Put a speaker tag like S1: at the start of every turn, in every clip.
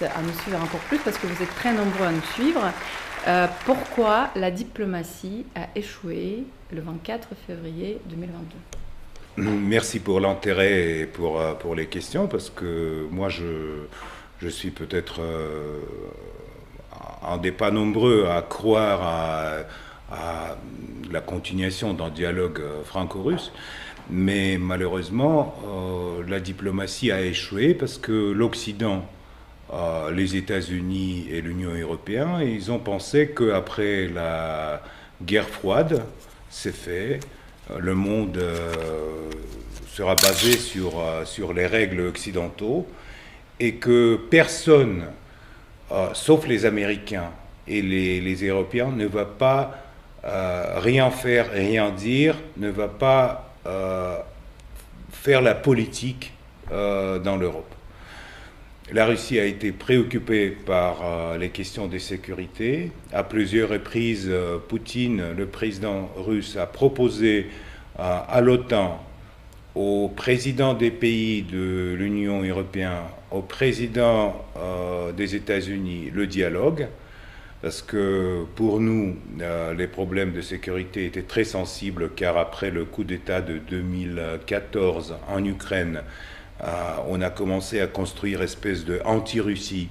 S1: À nous suivre encore plus parce que vous êtes très nombreux à nous suivre. Pourquoi la diplomatie a échoué le 24 février 2022 ?
S2: Merci pour l'intérêt et pour les questions, parce que moi je suis peut-être un des pas nombreux à croire à la continuation d'un dialogue franco-russe. Mais malheureusement, la diplomatie a échoué parce que l'Occident, les États-Unis et l'Union européenne, ils ont pensé qu'après la guerre froide, c'est fait, le monde sera basé sur les règles occidentaux et que personne, sauf les Américains et les Européens, ne va pas rien faire, rien dire, ne va pas faire la politique dans l'Europe. La Russie a été préoccupée par les questions de sécurité. À plusieurs reprises, Poutine, le président russe, a proposé à l'OTAN, aux présidents des pays de l'Union européenne, aux présidents des États-Unis, le dialogue, parce que pour nous, les problèmes de sécurité étaient très sensibles, car après le coup d'État de 2014 en Ukraine, on a commencé à construire une espèce de anti-Russie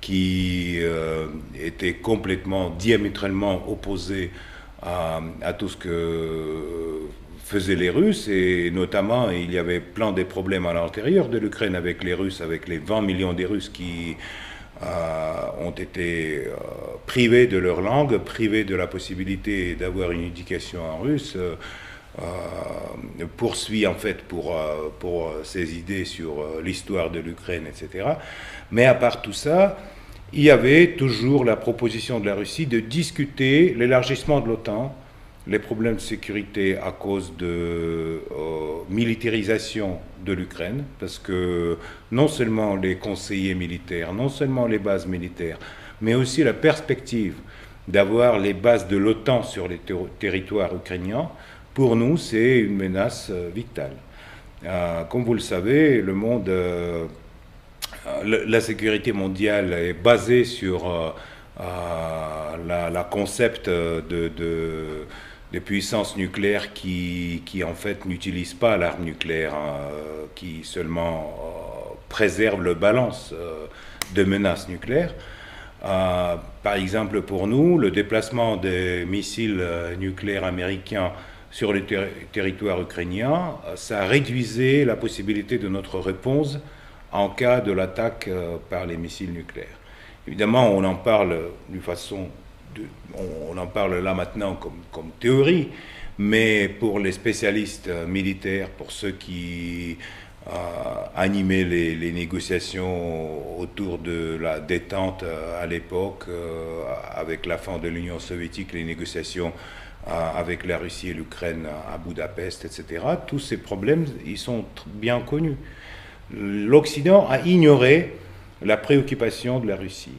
S2: qui était complètement, diamétralement opposée à tout ce que faisaient les Russes, et notamment il y avait plein de problèmes à l'intérieur de l'Ukraine avec les Russes, avec les 20 millions des Russes qui ont été privés de leur langue, privés de la possibilité d'avoir une éducation en russe. Poursuit en fait pour ses idées sur l'histoire de l'Ukraine, etc. Mais à part tout ça, il y avait toujours la proposition de la Russie de discuter l'élargissement de l'OTAN, les problèmes de sécurité à cause de militarisation de l'Ukraine, parce que non seulement les conseillers militaires, non seulement les bases militaires, mais aussi la perspective d'avoir les bases de l'OTAN sur les territoires ukrainiens. Pour nous, c'est une menace vitale. Comme vous le savez, le monde, la sécurité mondiale est basée sur la concept de puissance nucléaire qui en fait n'utilise pas l'arme nucléaire, qui seulement préserve le balance de menaces nucléaires. Par exemple, pour nous, le déplacement des missiles nucléaires américains sur le territoire ukrainien, ça réduisait la possibilité de notre réponse en cas de l'attaque par les missiles nucléaires. Évidemment, on en parle on en parle là maintenant comme théorie, mais pour les spécialistes militaires, pour ceux qui animaient les négociations autour de la détente à l'époque, avec la fin de l'Union soviétique, les négociations avec la Russie et l'Ukraine à Budapest, etc. Tous ces problèmes, ils sont bien connus. L'Occident a ignoré la préoccupation de la Russie.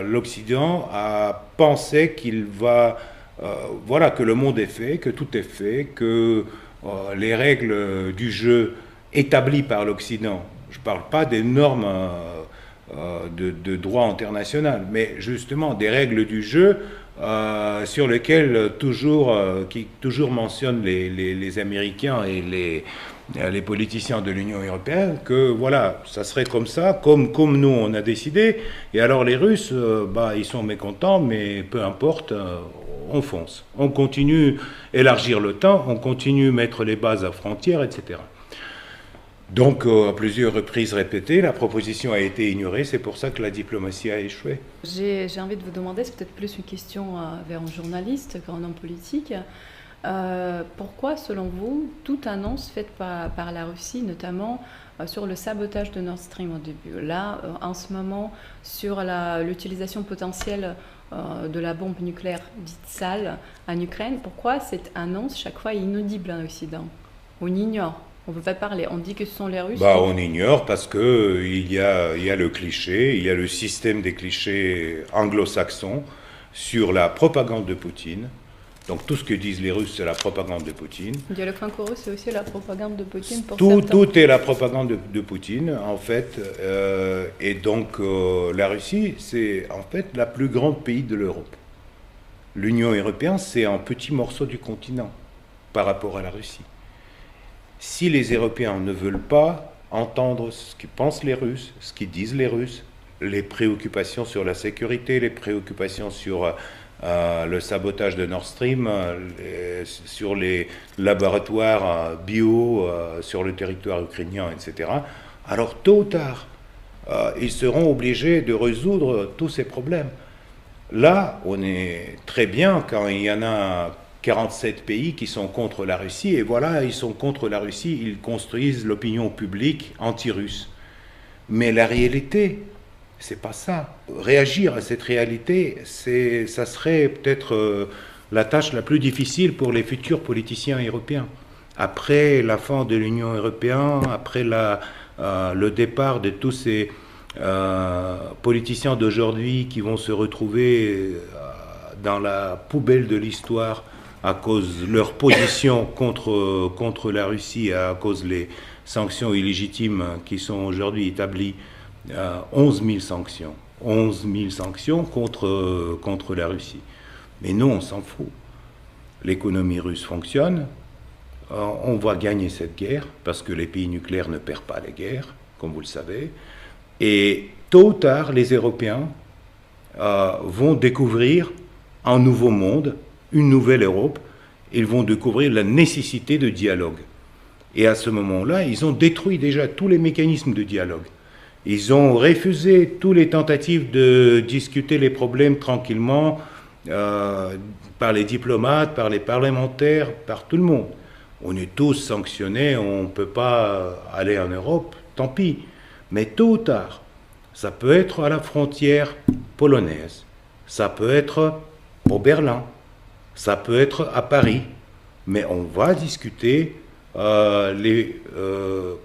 S2: L'Occident a pensé qu'il va, que le monde est fait, que tout est fait, que les règles du jeu établies par l'Occident, je ne parle pas des normes de droit international, mais justement des règles du jeu sur lesquelles qui toujours mentionnent les Américains et les politiciens de l'Union européenne, que voilà, ça serait comme ça, comme nous on a décidé, et alors les Russes, ils sont mécontents, mais peu importe, on fonce. On continue à élargir l'OTAN, on continue à mettre les bases à frontières, etc. Donc, à plusieurs reprises répétées, la proposition a été ignorée, c'est pour ça que la diplomatie a échoué.
S1: J'ai envie de vous demander, c'est peut-être plus une question vers un journaliste qu'un homme politique. Pourquoi, selon vous, toute annonce faite par la Russie, notamment sur le sabotage de Nord Stream au début, là, en ce moment, sur l'utilisation potentielle de la bombe nucléaire dite sale en Ukraine, pourquoi cette annonce, chaque fois, est inaudible en Occident? On ignore. On ne peut pas parler, on dit que ce sont les Russes.
S2: On ignore parce qu'il y a le cliché, il y a le système des clichés anglo-saxons sur la propagande de Poutine. Donc tout ce que disent les Russes, c'est la propagande de Poutine.
S1: Le dialogue franco-russe, c'est aussi la propagande de Poutine pour
S2: Tout,
S1: certains.
S2: tout est la propagande de Poutine, en fait. Et donc la Russie, c'est en fait la plus grande pays de l'Europe. L'Union européenne, c'est un petit morceau du continent par rapport à la Russie. Si les Européens ne veulent pas entendre ce que pensent les Russes, ce qu'ils disent les Russes, les préoccupations sur la sécurité, les préoccupations sur le sabotage de Nord Stream, sur les laboratoires bio sur le territoire ukrainien, etc., alors tôt ou tard, ils seront obligés de résoudre tous ces problèmes. Là, on est très bien quand il y en a 47 pays qui sont contre la Russie, et voilà, ils sont contre la Russie, ils construisent l'opinion publique anti-russe. Mais la réalité, c'est pas ça. Réagir à cette réalité, ça serait peut-être la tâche la plus difficile pour les futurs politiciens européens. Après la fin de l'Union européenne, après le départ de tous ces politiciens d'aujourd'hui qui vont se retrouver dans la poubelle de l'histoire à cause de leur position contre la Russie, à cause des sanctions illégitimes qui sont aujourd'hui établies, 11 000 sanctions. 11 000 sanctions contre la Russie. Mais nous, on s'en fout. L'économie russe fonctionne. On va gagner cette guerre, parce que les pays nucléaires ne perdent pas les guerres, comme vous le savez. Et tôt ou tard, les Européens vont découvrir un nouveau monde, une nouvelle Europe. Ils vont découvrir la nécessité de dialogue. Et à ce moment-là, ils ont détruit déjà tous les mécanismes de dialogue. Ils ont refusé toutes les tentatives de discuter les problèmes tranquillement par les diplomates, par les parlementaires, par tout le monde. On est tous sanctionnés, on ne peut pas aller en Europe, tant pis. Mais tôt ou tard, ça peut être à la frontière polonaise, ça peut être au Berlin, ça peut être à Paris, mais on va discuter les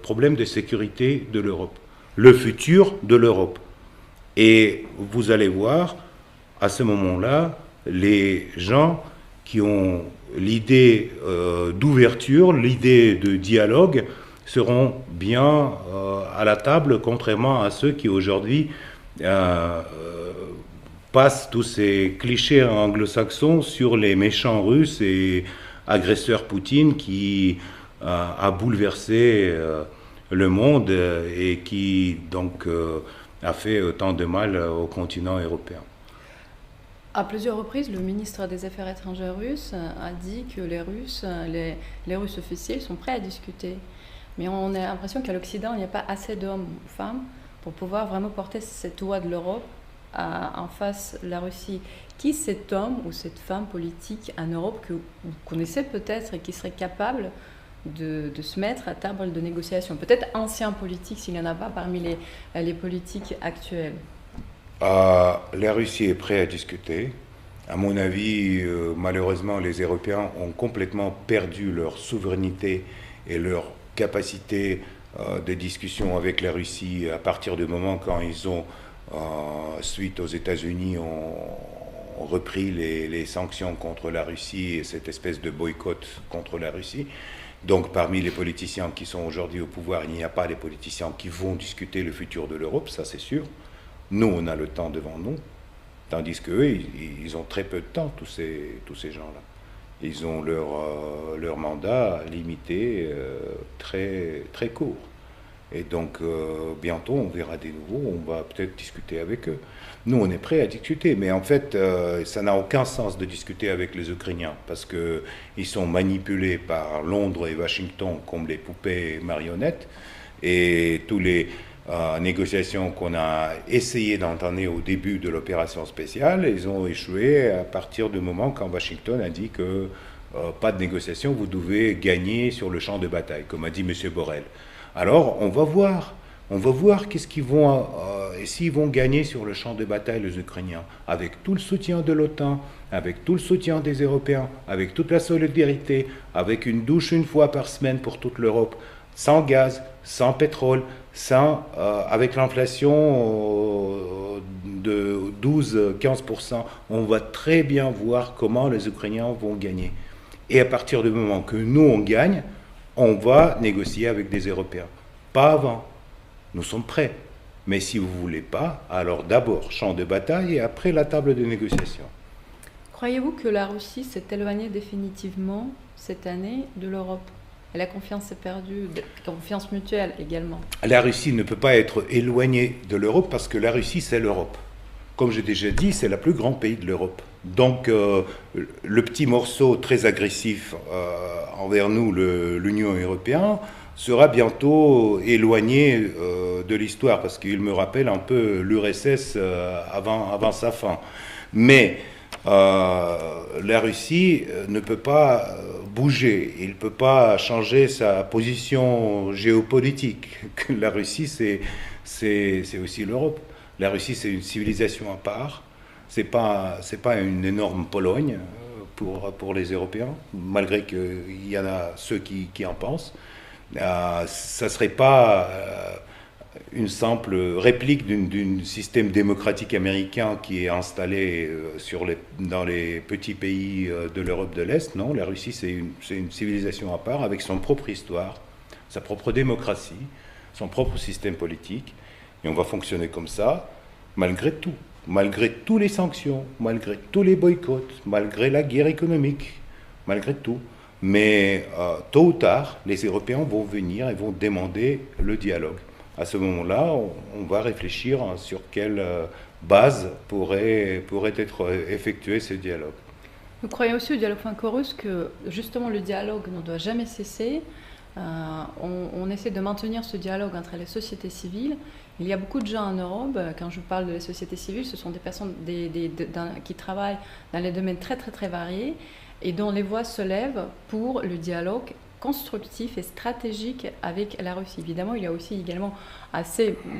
S2: problèmes de sécurité de l'Europe, le futur de l'Europe. Et vous allez voir, à ce moment-là, les gens qui ont l'idée d'ouverture, l'idée de dialogue, seront bien à la table, contrairement à ceux qui aujourd'hui passent tous ces clichés anglo-saxons sur les méchants russes et agresseurs Poutine qui a bouleversé le monde et qui donc a fait autant de mal au continent européen.
S1: À plusieurs reprises, le ministre des Affaires étrangères russe a dit que les Russes officiels sont prêts à discuter. Mais on a l'impression qu'à l'Occident, il n'y a pas assez d'hommes ou femmes pour pouvoir vraiment porter cette voix de l'Europe en face de la Russie. Qui cet homme ou cette femme politique en Europe que vous connaissez peut-être et qui serait capable de se mettre à table de négociation? Peut-être ancien politique s'il n'y en a pas parmi les politiques actuels.
S2: La Russie est prête à discuter. À mon avis, malheureusement, les Européens ont complètement perdu leur souveraineté et leur capacité de discussion avec la Russie à partir du moment quand ils ont, suite aux États-Unis, ont repris les sanctions contre la Russie et cette espèce de boycott contre la Russie. Donc parmi les politiciens qui sont aujourd'hui au pouvoir, il n'y a pas des politiciens qui vont discuter le futur de l'Europe, ça c'est sûr. Nous, on a le temps devant nous, tandis qu'eux, ils ont très peu de temps, tous ces gens-là. Ils ont leur mandat limité, très, très court. Et donc, bientôt, on verra des nouveaux, on va peut-être discuter avec eux. Nous, on est prêts à discuter, mais en fait, ça n'a aucun sens de discuter avec les Ukrainiens, parce qu'ils sont manipulés par Londres et Washington comme les poupées marionnettes, et tous les négociations qu'on a essayé d'entamer au début de l'opération spéciale, ils ont échoué à partir du moment quand Washington a dit que pas de négociation, vous devez gagner sur le champ de bataille, comme a dit M. Borrell. Alors, on va voir qu'est-ce qu'ils vont, s'ils vont gagner sur le champ de bataille, les Ukrainiens, avec tout le soutien de l'OTAN, avec tout le soutien des Européens, avec toute la solidarité, avec une douche une fois par semaine pour toute l'Europe. sans gaz, sans pétrole, avec l'inflation de 12-15%, on va très bien voir comment les Ukrainiens vont gagner. Et à partir du moment que nous, on gagne, on va négocier avec des Européens. Pas avant. Nous sommes prêts. Mais si vous ne voulez pas, alors d'abord champ de bataille et après la table de négociation.
S1: Croyez-vous que la Russie s'est éloignée définitivement cette année de l'Europe? Et la confiance est perdue, confiance mutuelle également.
S2: La Russie ne peut pas être éloignée de l'Europe parce que la Russie, c'est l'Europe. Comme j'ai déjà dit, c'est le plus grand pays de l'Europe. Donc, le petit morceau très agressif envers nous, l'Union européenne, sera bientôt éloigné de l'histoire parce qu'il me rappelle un peu l'URSS avant sa fin. Mais la Russie ne peut pas bouger, il ne peut pas changer sa position géopolitique. La Russie, c'est aussi l'Europe. La Russie, c'est une civilisation à part. C'est pas une énorme Pologne pour les Européens, malgré qu'il y en a ceux qui en pensent. Ça ne serait pas une simple réplique d'un système démocratique américain qui est installé dans les petits pays de l'Europe de l'Est. Non, la Russie, c'est une civilisation à part, avec son propre histoire, sa propre démocratie, son propre système politique. Et on va fonctionner comme ça, malgré tout. Malgré toutes les sanctions, malgré tous les boycotts, malgré la guerre économique, malgré tout. Mais tôt ou tard, les Européens vont venir et vont demander le dialogue. À ce moment-là, on va réfléchir sur quelle base pourrait être effectué ce dialogue.
S1: Vous croyez aussi au dialogue franco-russe que justement le dialogue ne doit jamais cesser. On essaie de maintenir ce dialogue entre les sociétés civiles. Il y a beaucoup de gens en Europe, quand je parle de la société civile, ce sont des personnes qui travaillent dans des domaines très très très variés et dont les voix se lèvent pour le dialogue constructif et stratégique avec la Russie. Évidemment, il y a aussi également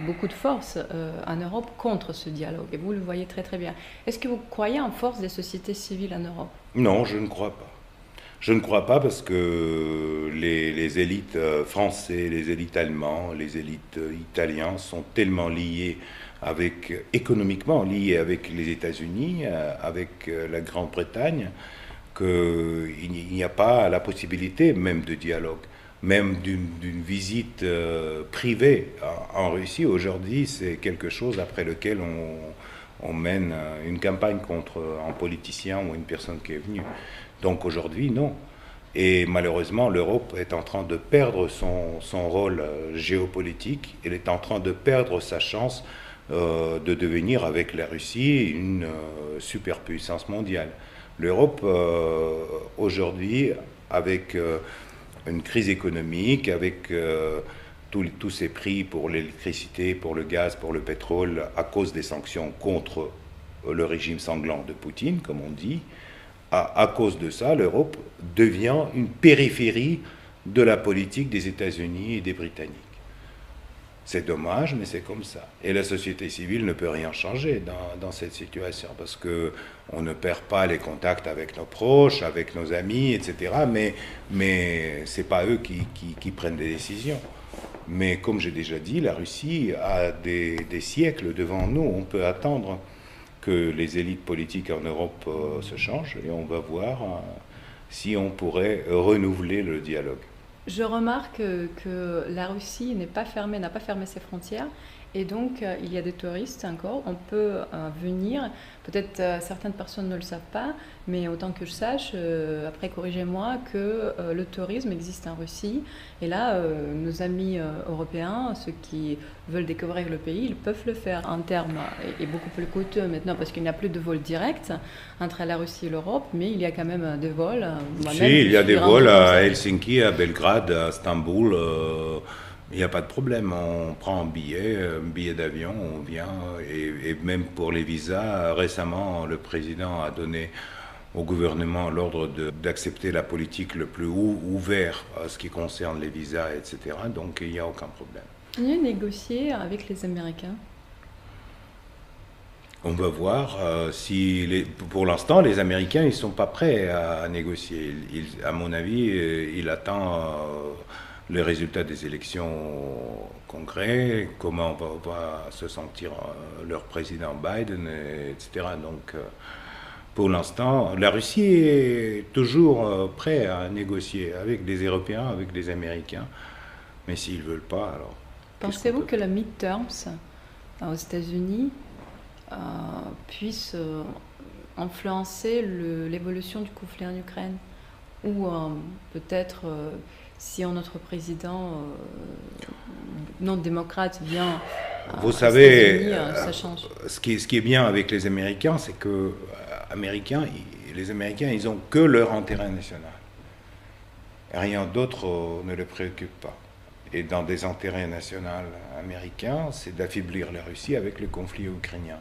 S1: beaucoup de force en Europe contre ce dialogue, et vous le voyez très très bien. Est-ce que vous croyez en force des sociétés civiles en Europe?
S2: Non, je ne crois pas. Je ne crois pas parce que les élites françaises, les élites allemandes, les élites italiennes sont tellement liées économiquement liées avec les États-Unis, avec la Grande-Bretagne, qu'il n'y a pas la possibilité même de dialogue, même d'une visite privée en Russie. Aujourd'hui, c'est quelque chose après lequel on mène une campagne contre un politicien ou une personne qui est venue. Donc aujourd'hui, non. Et malheureusement, l'Europe est en train de perdre son rôle géopolitique. Elle est en train de perdre sa chance de devenir, avec la Russie, une superpuissance mondiale. L'Europe, aujourd'hui, avec une crise économique, avec tous ces prix pour l'électricité, pour le gaz, pour le pétrole, à cause des sanctions contre le régime sanglant de Poutine, comme on dit, à cause de ça, l'Europe devient une périphérie de la politique des États-Unis et des Britanniques. C'est dommage, mais c'est comme ça. Et la société civile ne peut rien changer dans cette situation, parce qu'on ne perd pas les contacts avec nos proches, avec nos amis, etc. Mais ce n'est pas eux qui prennent des décisions. Mais comme j'ai déjà dit, la Russie a des siècles devant nous. On peut attendre que les élites politiques en Europe se changent et on va voir si on pourrait renouveler le dialogue.
S1: Je remarque que la Russie n'a pas fermé ses frontières et donc il y a des touristes encore. On peut venir, peut-être certaines personnes ne le savent pas, mais autant que je sache, après corrigez-moi, que le tourisme existe en Russie. Et là, nos amis européens, ceux qui veulent découvrir le pays, ils peuvent le faire. En termes est beaucoup plus coûteux maintenant parce qu'il n'y a plus de vols directs entre la Russie et l'Europe, mais il y a quand même des vols.
S2: Si, il y a des vols à Helsinki, à Belgrade, à Istanbul. Il n'y a pas de problème, on prend un billet d'avion, on vient, et même pour les visas, récemment, le président a donné au gouvernement l'ordre d'accepter la politique le plus ouverte à ce qui concerne les visas, etc. Donc il n'y a aucun problème.
S1: Il y a négocié avec les Américains.
S2: On va voir pour l'instant, les Américains, ils ne sont pas prêts à négocier. À mon avis, ils attendent les résultats des élections au Congrès, comment va se sentir leur président Biden, etc. Donc, pour l'instant, la Russie est toujours prête à négocier avec les Européens, avec les Américains. Mais s'ils ne veulent pas, alors...
S1: Pensez-vous que la midterms aux États-Unis puisse influencer l'évolution du conflit en Ukraine? Ou peut-être, si notre président non démocrate vient
S2: Vous
S1: aux
S2: savez,
S1: États-Unis, ça change.
S2: ce qui est bien avec les Américains, c'est que les Américains, ils n'ont que leur intérêt national. Rien d'autre ne les préoccupe pas. Et dans des intérêts nationaux américains, c'est d'affaiblir la Russie avec le conflit ukrainien.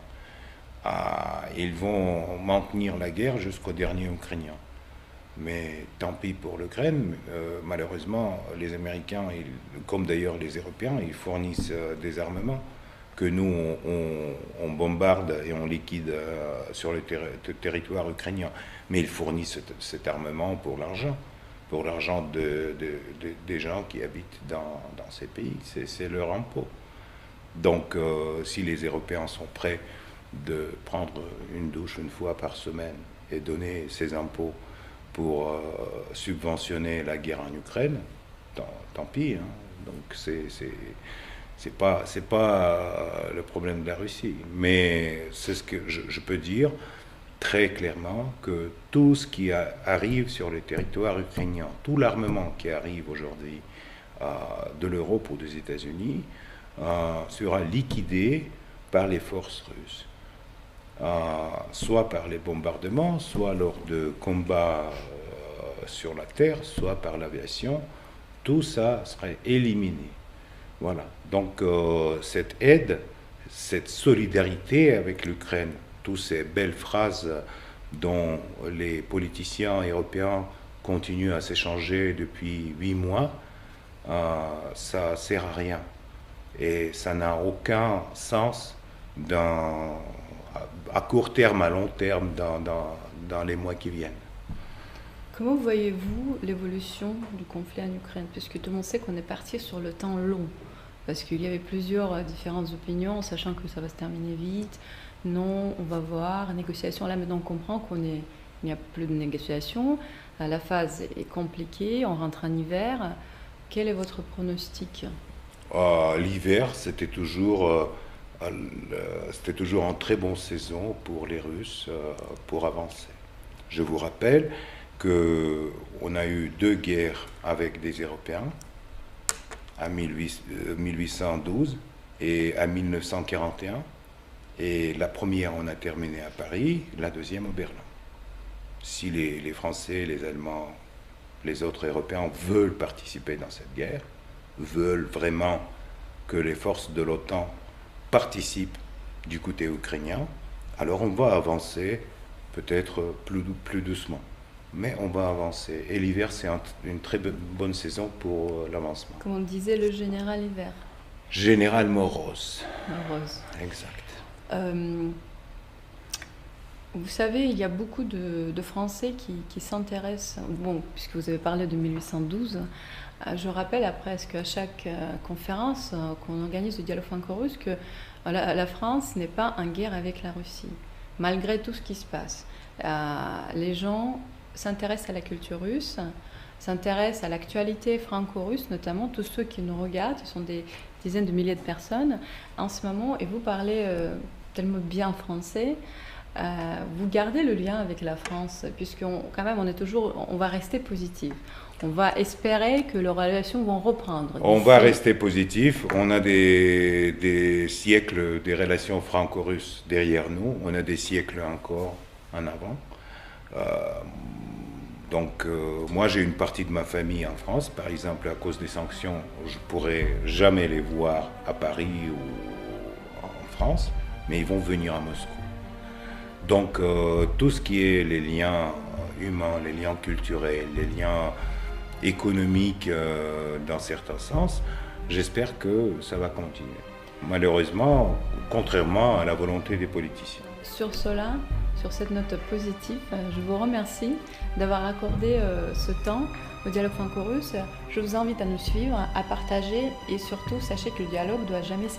S2: Ils vont maintenir la guerre jusqu'au dernier Ukrainien. Mais tant pis pour l'Ukraine, malheureusement, les Américains, comme d'ailleurs les Européens, ils fournissent des armements que nous, on bombarde et on liquide sur le territoire ukrainien. Mais ils fournissent cet armement pour l'argent des gens qui habitent dans ces pays. C'est leur impôt. Donc, si les Européens sont prêts de prendre une douche une fois par semaine et donner ces impôts pour subventionner la guerre en Ukraine, tant pis. Hein. Donc, c'est pas le problème de la Russie. Mais c'est ce que je peux dire très clairement, que tout ce qui arrive sur le territoire ukrainien, tout l'armement qui arrive aujourd'hui de l'Europe ou des États-Unis, sera liquidé par les forces russes. Soit par les bombardements, soit lors de combats sur la terre, soit par l'aviation. Tout ça serait éliminé. Voilà. Donc cette aide, cette solidarité avec l'Ukraine, toutes ces belles phrases dont les politiciens européens continuent à s'échanger depuis 8 mois, ça ne sert à rien. Et ça n'a aucun sens à court terme, à long terme, dans les mois qui viennent.
S1: Comment voyez-vous l'évolution du conflit en Ukraine? Puisque tout le monde sait qu'on est parti sur le temps long. Parce qu'il y avait plusieurs différentes opinions, sachant que ça va se terminer vite. Non, on va voir, négociation. Là, maintenant, on comprend qu'il n'y a plus de négociation. La phase est compliquée, on rentre en hiver. Quel est votre pronostic?
S2: L'hiver, c'était toujours une très bonne saison pour les Russes pour avancer. Je vous rappelle qu'on a eu 2 guerres avec des Européens, à 1812 et à 1941. Et la première, on a terminé à Paris, la deuxième au Berlin. Si les Français, les Allemands, les autres Européens veulent participer dans cette guerre, veulent vraiment que les forces de l'OTAN participent du côté ukrainien, alors on va avancer peut-être plus doucement. Mais on va avancer. Et l'hiver, c'est une très bonne saison pour l'avancement.
S1: Comme on disait le général hiver.
S2: Général Morose.
S1: Morose.
S2: Exact.
S1: Vous savez, il y a beaucoup de Français qui s'intéressent, bon, puisque vous avez parlé de 1812, je rappelle presque à chaque conférence qu'on organise de dialogue franco-russe que la France n'est pas en guerre avec la Russie, malgré tout ce qui se passe. Les gens s'intéressent à la culture russe, s'intéressent à l'actualité franco-russe, notamment tous ceux qui nous regardent, ce sont des dizaines de milliers de personnes en ce moment, et vous parlez tellement bien français. Vous gardez le lien avec la France, puisqu'on quand même on va rester positif. On va espérer que les relations vont reprendre.
S2: On va rester positif. On a des siècles des relations franco-russes derrière nous. On a des siècles encore en avant. Donc, moi, j'ai une partie de ma famille en France. Par exemple, à cause des sanctions, je ne pourrai jamais les voir à Paris ou en France, mais ils vont venir à Moscou. Donc, tout ce qui est les liens humains, les liens culturels, les liens économiques dans certains sens, j'espère que ça va continuer. Malheureusement, contrairement à la volonté des politiciens.
S1: Sur sur cette note positive, je vous remercie d'avoir accordé ce temps au dialogue franco-russe. Je vous invite à nous suivre, à partager et surtout, sachez que le dialogue ne doit jamais cesser.